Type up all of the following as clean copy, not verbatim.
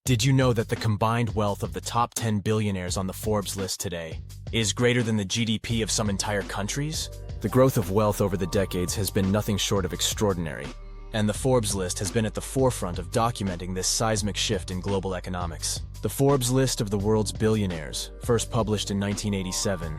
Did you know that the combined wealth of the top 10 billionaires on the Forbes list today is greater than the GDP of some entire countries? The growth of wealth over the decades has been nothing short of extraordinary, and the Forbes list has been at the forefront of documenting this seismic shift in global economics. The Forbes list of the world's billionaires, first published in 1987,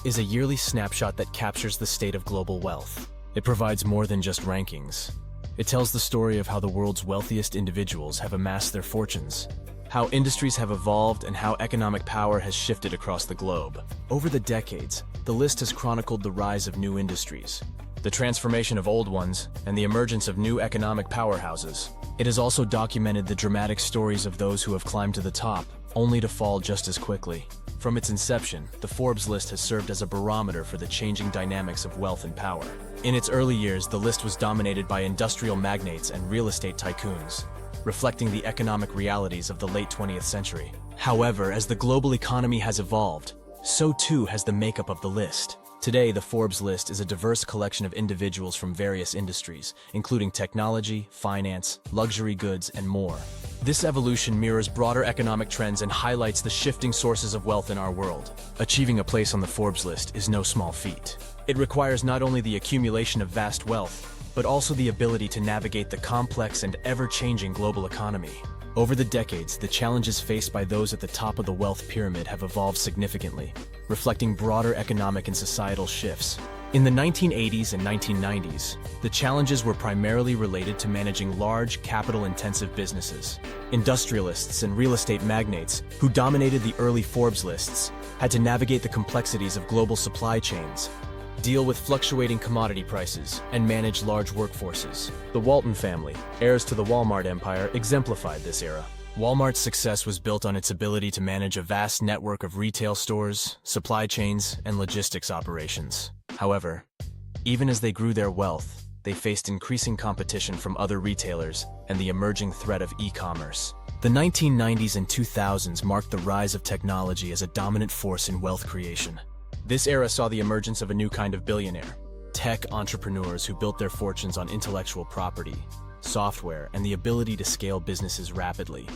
is a yearly snapshot that captures the state of global wealth. It provides more than just rankings. It tells the story of how the world's wealthiest individuals have amassed their fortunes, how industries have evolved, and how economic power has shifted across the globe. Over the decades, the list has chronicled the rise of new industries, the transformation of old ones, and the emergence of new economic powerhouses. It has also documented the dramatic stories of those who have climbed to the top, only to fall just as quickly. From its inception, the Forbes list has served as a barometer for the changing dynamics of wealth and power. In its early years, the list was dominated by industrial magnates and real estate tycoons, reflecting the economic realities of the late 20th century. However, as the global economy has evolved, so too has the makeup of the list. Today, the Forbes list is a diverse collection of individuals from various industries, including technology, finance, luxury goods, and more. This evolution mirrors broader economic trends and highlights the shifting sources of wealth in our world. Achieving a place on the Forbes list is no small feat. It requires not only the accumulation of vast wealth, but also the ability to navigate the complex and ever-changing global economy. Over the decades, the challenges faced by those at the top of the wealth pyramid have evolved significantly, reflecting broader economic and societal shifts. In the 1980s and 1990s, the challenges were primarily related to managing large, capital-intensive businesses. Industrialists and real estate magnates, who dominated the early Forbes lists, had to navigate the complexities of global supply chains, deal with fluctuating commodity prices, and manage large workforces. The Walton family, heirs to the Walmart empire, exemplified this era. Walmart's success was built on its ability to manage a vast network of retail stores, supply chains, and logistics operations. However, even as they grew their wealth, they faced increasing competition from other retailers and the emerging threat of e-commerce. The 1990s and 2000s marked the rise of technology as a dominant force in wealth creation. This era saw the emergence of a new kind of billionaire, tech entrepreneurs who built their fortunes on intellectual property, software, and the ability to scale businesses rapidly.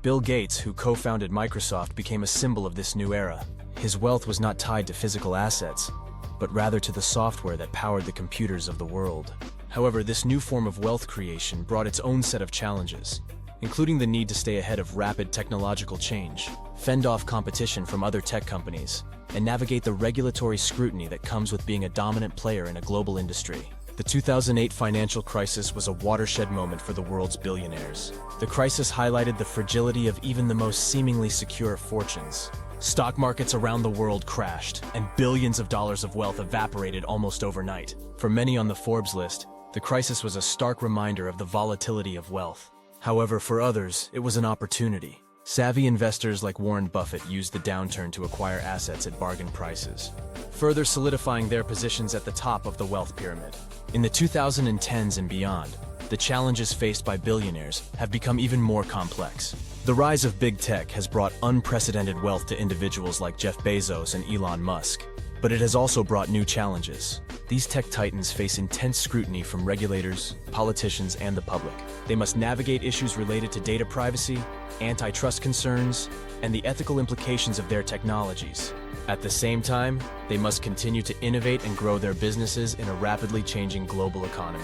Bill Gates, who co-founded Microsoft, became a symbol of this new era. His wealth was not tied to physical assets, but rather to the software that powered the computers of the world. However, this new form of wealth creation brought its own set of challenges, including the need to stay ahead of rapid technological change, fend off competition from other tech companies, and navigate the regulatory scrutiny that comes with being a dominant player in a global industry. The 2008 financial crisis was a watershed moment for the world's billionaires. The crisis highlighted the fragility of even the most seemingly secure fortunes. Stock markets around the world crashed, and billions of dollars of wealth evaporated almost overnight. For many on the Forbes list, the crisis was a stark reminder of the volatility of wealth. However, for others, it was an opportunity. Savvy investors like Warren Buffett used the downturn to acquire assets at bargain prices, further solidifying their positions at the top of the wealth pyramid. In the 2010s and beyond, the challenges faced by billionaires have become even more complex. The rise of big tech has brought unprecedented wealth to individuals like Jeff Bezos and Elon Musk, but it has also brought new challenges. These tech titans face intense scrutiny from regulators, politicians, and the public. They must navigate issues related to data privacy, antitrust concerns, and the ethical implications of their technologies. At the same time, they must continue to innovate and grow their businesses in a rapidly changing global economy.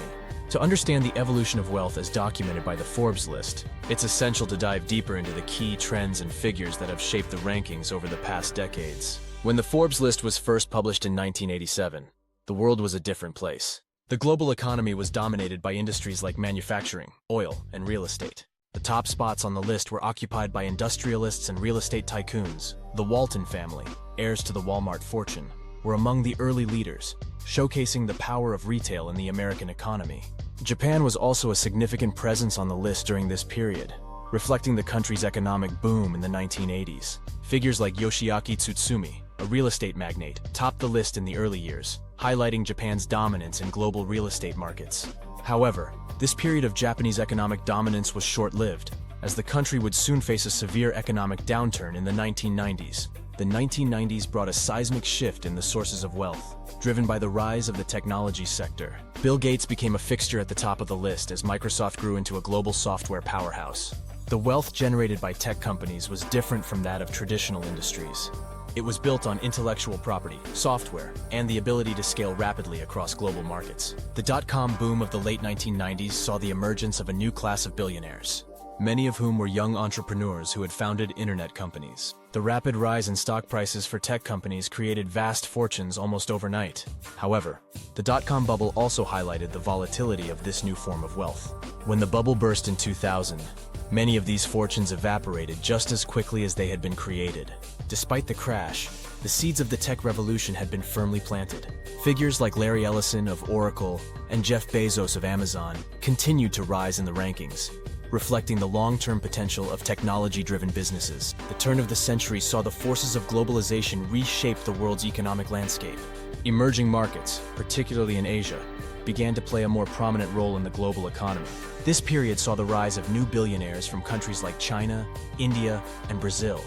To understand the evolution of wealth as documented by the Forbes list, it's essential to dive deeper into the key trends and figures that have shaped the rankings over the past decades. When the Forbes list was first published in 1987, the world was a different place. The global economy was dominated by industries like manufacturing, oil, and real estate. The top spots on the list were occupied by industrialists and real estate tycoons. The Walton family, heirs to the Walmart fortune, were among the early leaders, showcasing the power of retail in the American economy. Japan was also a significant presence on the list during this period, reflecting the country's economic boom in the 1980s. Figures like Yoshiaki Tsutsumi, a real estate magnate, topped the list in the early years, highlighting Japan's dominance in global real estate markets. However, this period of Japanese economic dominance was short-lived, as the country would soon face a severe economic downturn in the 1990s. The 1990s brought a seismic shift in the sources of wealth, driven by the rise of the technology sector. Bill Gates became a fixture at the top of the list as Microsoft grew into a global software powerhouse. The wealth generated by tech companies was different from that of traditional industries. It was built on intellectual property, software, and the ability to scale rapidly across global markets. The dot-com boom of the late 1990s saw the emergence of a new class of billionaires, many of whom were young entrepreneurs who had founded internet companies. The rapid rise in stock prices for tech companies created vast fortunes almost overnight. However, the dot-com bubble also highlighted the volatility of this new form of wealth. When the bubble burst in 2000, many of these fortunes evaporated just as quickly as they had been created. Despite the crash, the seeds of the tech revolution had been firmly planted. Figures like Larry Ellison of Oracle and Jeff Bezos of Amazon continued to rise in the rankings, reflecting the long-term potential of technology-driven businesses. The turn of the century saw the forces of globalization reshape the world's economic landscape. Emerging markets, particularly in Asia, began to play a more prominent role in the global economy. This period saw the rise of new billionaires from countries like China, India, and Brazil,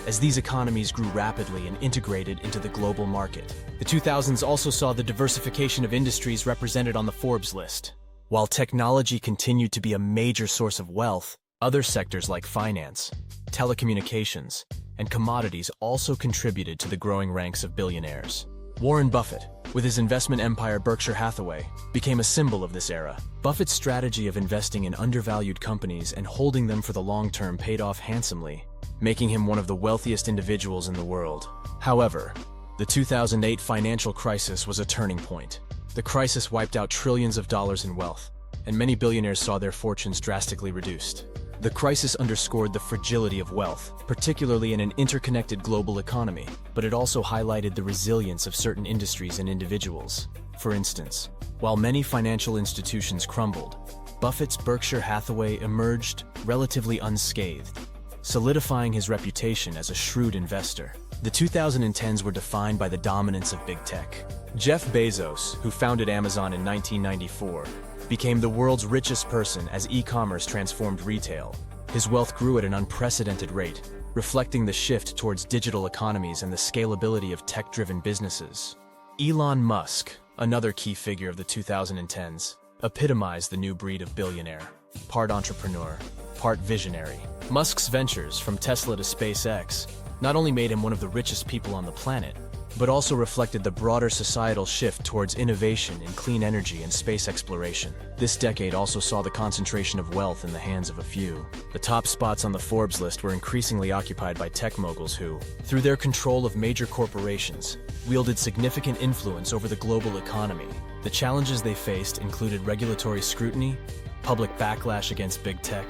as these economies grew rapidly and integrated into the global market. The 2000s also saw the diversification of industries represented on the Forbes list. While technology continued to be a major source of wealth, other sectors like finance, telecommunications, and commodities also contributed to the growing ranks of billionaires. Warren Buffett, with his investment empire Berkshire Hathaway, became a symbol of this era. Buffett's strategy of investing in undervalued companies and holding them for the long term paid off handsomely, making him one of the wealthiest individuals in the world. However, the 2008 financial crisis was a turning point. The crisis wiped out trillions of dollars in wealth, and many billionaires saw their fortunes drastically reduced. The crisis underscored the fragility of wealth, particularly in an interconnected global economy, but it also highlighted the resilience of certain industries and individuals. For instance, while many financial institutions crumbled, Buffett's Berkshire Hathaway emerged relatively unscathed, solidifying his reputation as a shrewd investor. The 2010s were defined by the dominance of big tech. Jeff Bezos, who founded Amazon in 1994, became the world's richest person as e-commerce transformed retail. His wealth grew at an unprecedented rate, reflecting the shift towards digital economies and the scalability of tech-driven businesses. Elon Musk, another key figure of the 2010s, epitomized the new breed of billionaire. Part entrepreneur, part visionary. Musk's ventures, from Tesla to SpaceX, not only made him one of the richest people on the planet, but also reflected the broader societal shift towards innovation in clean energy and space exploration. This decade also saw the concentration of wealth in the hands of a few. The top spots on the Forbes list were increasingly occupied by tech moguls who, through their control of major corporations, wielded significant influence over the global economy. The challenges they faced included regulatory scrutiny, public backlash against big tech,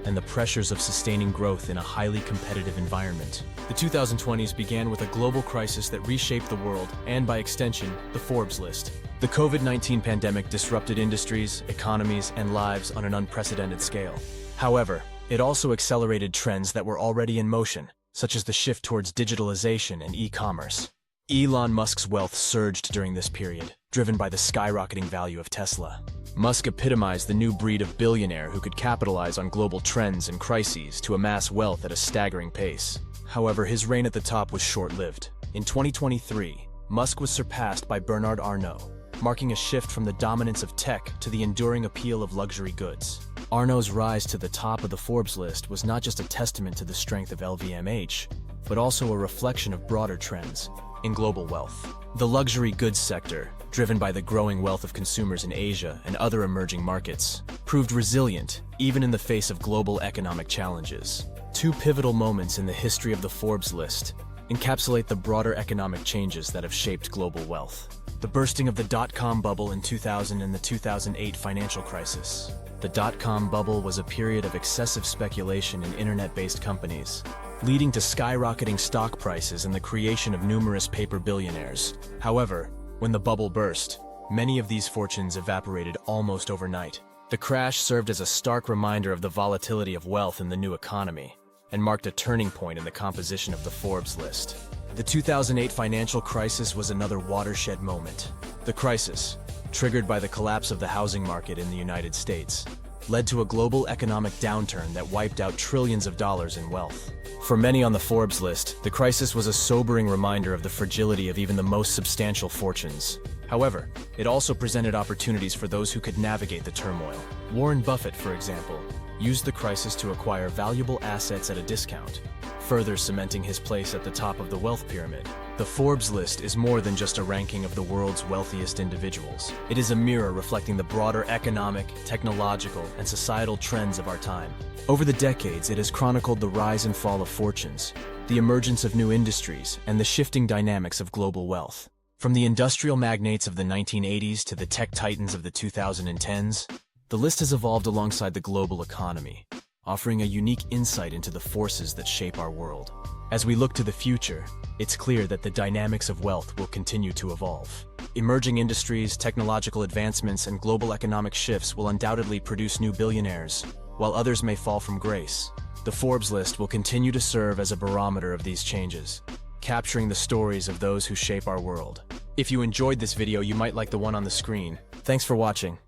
and the pressures of sustaining growth in a highly competitive environment. The 2020s began with a global crisis that reshaped the world and, by extension, the Forbes list. The COVID-19 pandemic disrupted industries, economies, and lives on an unprecedented scale. However, it also accelerated trends that were already in motion, such as the shift towards digitalization and e-commerce. Elon Musk's wealth surged during this period, driven by the skyrocketing value of Tesla. Musk epitomized the new breed of billionaire who could capitalize on global trends and crises to amass wealth at a staggering pace. However, his reign at the top was short-lived. In 2023, Musk was surpassed by Bernard Arnault, marking a shift from the dominance of tech to the enduring appeal of luxury goods. Arnault's rise to the top of the Forbes list was not just a testament to the strength of LVMH, but also a reflection of broader trends in global wealth. The luxury goods sector, driven by the growing wealth of consumers in Asia and other emerging markets, proved resilient even in the face of global economic challenges. Two pivotal moments in the history of the Forbes list encapsulate the broader economic changes that have shaped global wealth. The bursting of the dot-com bubble in 2000 and the 2008 financial crisis. The dot-com bubble was a period of excessive speculation in internet-based companies, leading to skyrocketing stock prices and the creation of numerous paper billionaires. However, when the bubble burst, many of these fortunes evaporated almost overnight. The crash served as a stark reminder of the volatility of wealth in the new economy and marked a turning point in the composition of the Forbes list. The 2008 financial crisis was another watershed moment. The crisis, triggered by the collapse of the housing market in the United States, led to a global economic downturn that wiped out trillions of dollars in wealth. For many on the Forbes list, the crisis was a sobering reminder of the fragility of even the most substantial fortunes. However, it also presented opportunities for those who could navigate the turmoil. Warren Buffett, for example, used the crisis to acquire valuable assets at a discount, further cementing his place at the top of the wealth pyramid. The Forbes list is more than just a ranking of the world's wealthiest individuals. It is a mirror reflecting the broader economic, technological, and societal trends of our time. Over the decades, it has chronicled the rise and fall of fortunes, the emergence of new industries, and the shifting dynamics of global wealth. From the industrial magnates of the 1980s to the tech titans of the 2010s, the list has evolved alongside the global economy, offering a unique insight into the forces that shape our world. As we look to the future, it's clear that the dynamics of wealth will continue to evolve. Emerging industries, technological advancements, and global economic shifts will undoubtedly produce new billionaires, while others may fall from grace. The Forbes list will continue to serve as a barometer of these changes, capturing the stories of those who shape our world. If you enjoyed this video, you might like the one on the screen. Thanks for watching.